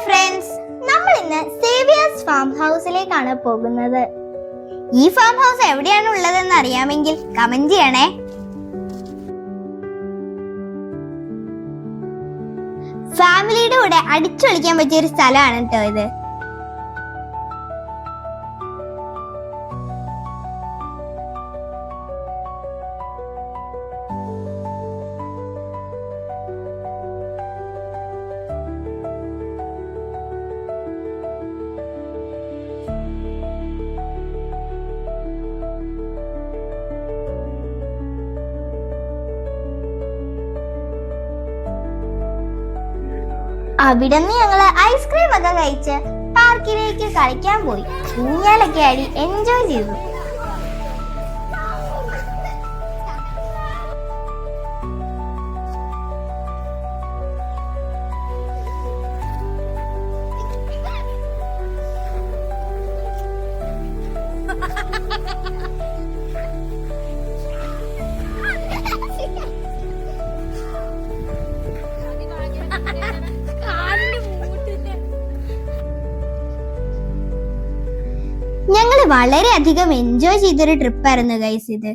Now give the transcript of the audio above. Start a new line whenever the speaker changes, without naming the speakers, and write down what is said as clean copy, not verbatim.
Friends, നമ്മൾ ഇന്ന് Xavier's farm ഹൗസിലേക്കാണ് പോകുന്നത്. ഈ ഫാം ഹൗസ് എവിടെയാണ് ഉള്ളതെന്ന് അറിയാമെങ്കിൽ കമന്റ് ചെയ്യണേ. ഫാമിലിയുടെ കൂടെ അടിച്ചൊളിക്കാൻ പറ്റിയ ഒരു സ്ഥലമാണ് കേട്ടോ ഇത്. അവിടെ നിന്ന് ഞങ്ങള് ഐസ്ക്രീം ഒക്കെ കഴിച്ച് പാർക്കിലേക്ക് കളിക്കാൻ പോയി. ഊഞ്ഞാലൊക്കെ ആടി എൻജോയ് ചെയ്തു. ഞങ്ങൾ വളരെയധികം എൻജോയ് ചെയ്തൊരു ട്രിപ്പായിരുന്നു ഗൈസ് ഇത്.